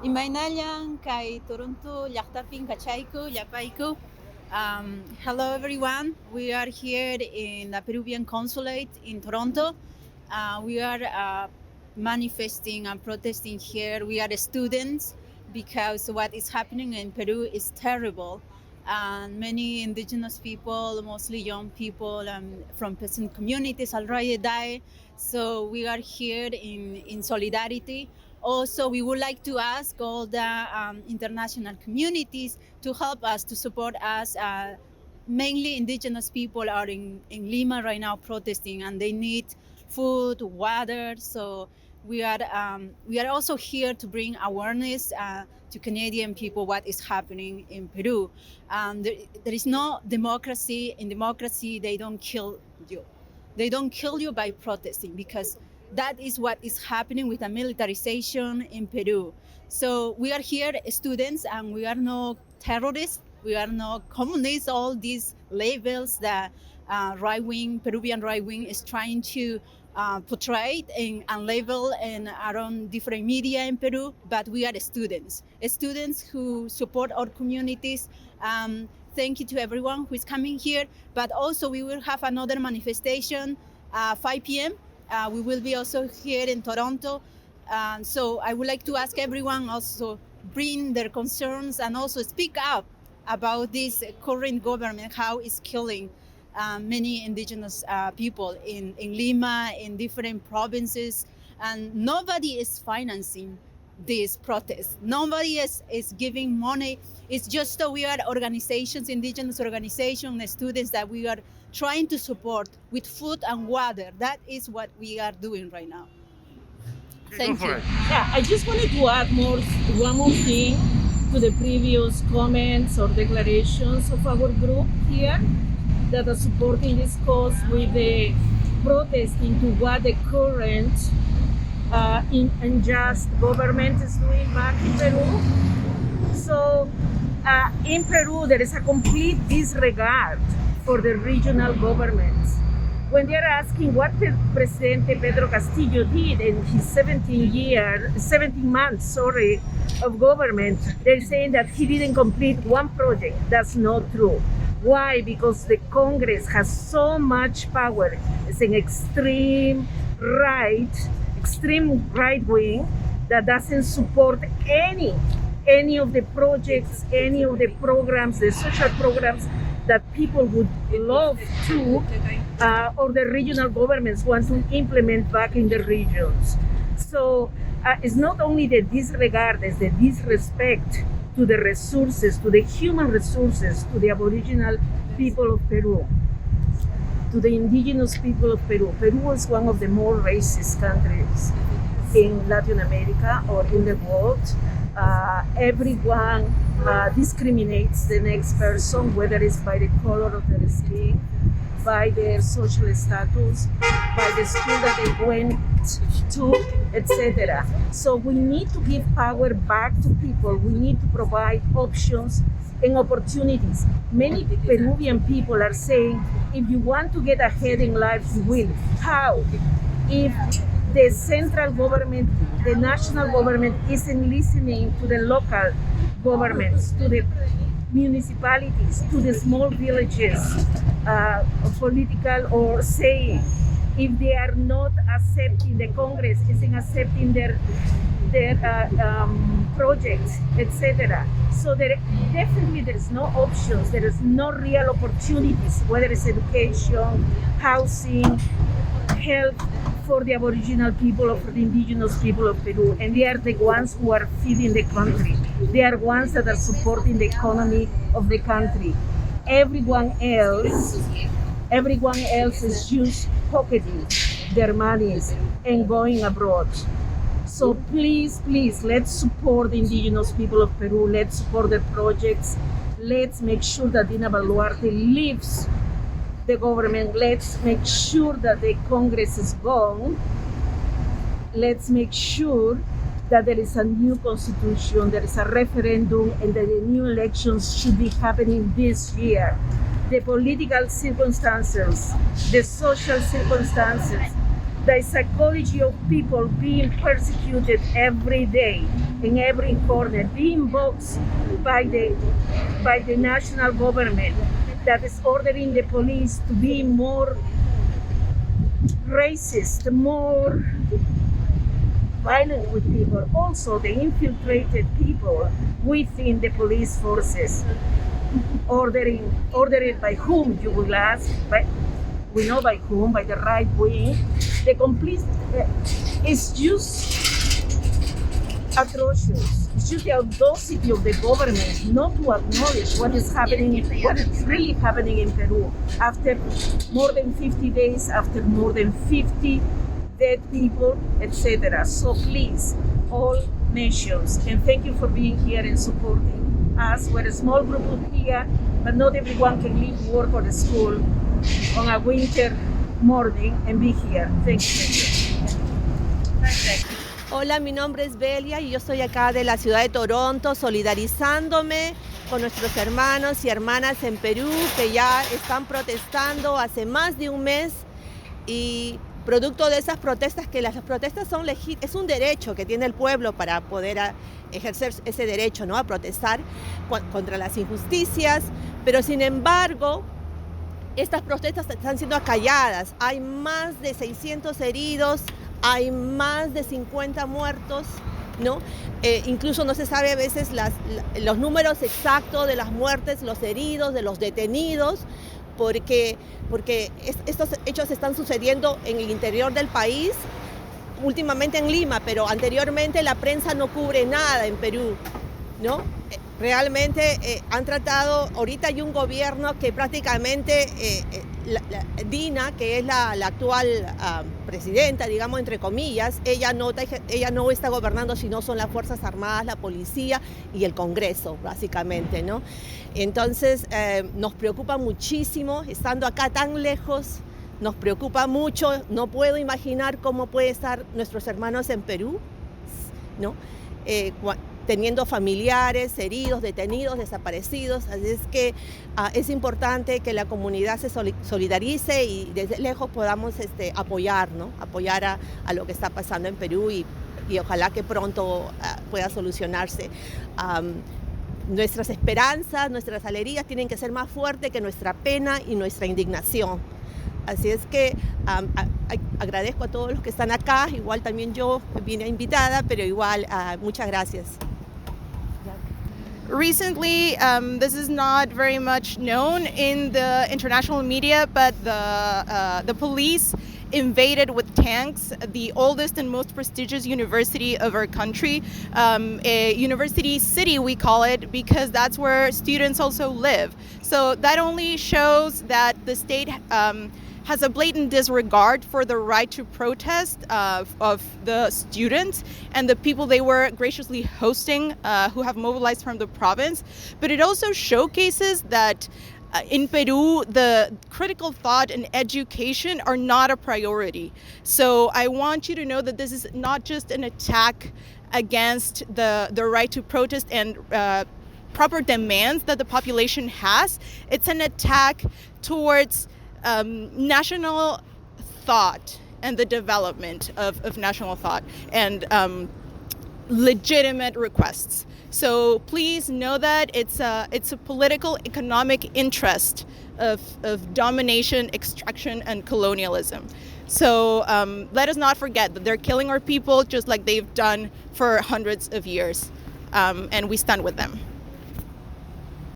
Imainayan kay Toronto Yaktapin Kachaiku Yapaiku. Hello everyone. We are here in the Peruvian consulate in Toronto. We are manifesting and protesting here. We are students because what is happening in Peru is terrible. And many indigenous people, mostly young people from peasant communities, already died. So we are here in solidarity. Also, we would like to ask all the international communities to help us, to support us. Mainly indigenous people are in Lima right now protesting, and they need food, water. So we are also here to bring awareness to Canadian people what is happening in Peru. There is no democracy. In democracy, they don't kill you. They don't kill you by protesting, because that is what is happening with the militarization in Peru. So we are here students, and we are no terrorists. We are no communists. All these labels that Peruvian right wing is trying to portray and label in around different media in Peru, but we are students who support our communities. Thank you to everyone who is coming here, but also we will have another manifestation 5 p.m. We will be also here in Toronto. So I would like to ask everyone also bring their concerns and also speak up about this current government, how it's killing many indigenous people in Lima, in different provinces, and nobody is financing these protests. Nobody is giving money. It's just that we are organizations, indigenous organizations, students that we are trying to support with food and water. That is what we are doing right now. Thank you. Yeah, I just wanted to add one more thing to the previous comments or declarations of our group here that are supporting this cause with the protest into what the current unjust government is doing back in Peru. So in Peru, there is a complete disregard for the regional governments. When they're asking what Presidente Pedro Castillo did in his 17 months, of government, they're saying that he didn't complete one project. That's not true. Why? Because the Congress has so much power. It's an extreme right wing that doesn't support any of the projects, any of the programs, the social programs that people would love to, or the regional governments want to implement back in the regions. So it's not only the disregard, it's the disrespect to the resources, to the human resources, to the Aboriginal people of Peru, to the indigenous people of Peru. Peru is one of the more racist countries in Latin America or in the world. Everyone discriminates the next person, whether it's by the color of their skin, by their social status, by the school that they went to, etc. So we need to give power back to people. We need to provide options and opportunities. Many Peruvian people are saying, if you want to get ahead in life, you will. How? If the central government, the national government isn't listening to the local governments, to the municipalities, to the small villages, political or saying, if they are not accepting, the Congress isn't accepting their projects, etc. So there is no options, there is no real opportunities, whether it's education, housing, health for the Aboriginal people or for the indigenous people of Peru. And they are the ones who are feeding the country. They are ones that are supporting the economy of the country. Everyone else is just pocketing their monies and going abroad. So please, let's support the indigenous people of Peru. Let's support their projects. Let's make sure that Dina Boluarte leaves the government. Let's make sure that the Congress is gone. Let's make sure that there is a new constitution, there is a referendum, and that the new elections should be happening this year. The political circumstances, the social circumstances, the psychology of people being persecuted every day in every corner, being boxed by the national government that is ordering the police to be more racist, more violent with people. Also, the infiltrated people within the police forces, ordered by whom, you will ask, but we know by whom, by the right wing. The complete is just atrocious. It's just the audacity of the government not to acknowledge what is happening, what is really happening in Peru after more than 50 days, after more than 50 dead people, etc. So please, all nations, and thank you for being here and supporting us. We're a small group here, but not everyone can leave work or school on a winter morning and be here. Thank you. Perfect. Hola, mi nombre es Belia y yo estoy acá de la ciudad de Toronto solidarizándome con nuestros hermanos y hermanas en Perú que ya están protestando hace más de un mes y producto de esas protestas, que las protestas son es un derecho que tiene el pueblo para poder ejercer ese derecho, ¿no?, a protestar contra las injusticias, pero sin embargo estas protestas están siendo acalladas. Hay más de 600 heridos, hay más de 50 muertos, ¿no? Incluso no se sabe a veces los números exactos de las muertes, los heridos, de los detenidos, porque estos hechos están sucediendo en el interior del país, últimamente en Lima, pero anteriormente la prensa no cubre nada en Perú, ¿no? Realmente han tratado, ahorita hay un gobierno que prácticamente, Dina, que es la actual presidenta, digamos entre comillas, ella no está gobernando, sino son las Fuerzas Armadas, la policía y el Congreso, básicamente, ¿no? Entonces nos preocupa muchísimo, estando acá tan lejos, nos preocupa mucho. No puedo imaginar cómo pueden estar nuestros hermanos en Perú, ¿no? Teniendo familiares, heridos, detenidos, desaparecidos. Así es que es importante que la comunidad se solidarice y desde lejos podamos apoyar, ¿no? Apoyar a lo que está pasando en Perú y ojalá que pronto pueda solucionarse. Nuestras esperanzas, nuestras alegrías tienen que ser más fuertes que nuestra pena y nuestra indignación. Así es que agradezco a todos los que están acá. Igual también yo vine invitada, pero igual muchas gracias. Recently, this is not very much known in the international media, but the police invaded with tanks the oldest and most prestigious university of our country, a university city we call it, because that's where students also live. So that only shows that the state has a blatant disregard for the right to protest of the students and the people they were graciously hosting who have mobilized from the province. But it also showcases that in Peru, the critical thought and education are not a priority. So I want you to know that this is not just an attack against the right to protest and proper demands that the population has. It's an attack towards national thought and the development of national thought and legitimate requests. So please know that it's a political economic interest of domination, extraction, and colonialism. So let us not forget that they're killing our people just like they've done for hundreds of years, and we stand with them.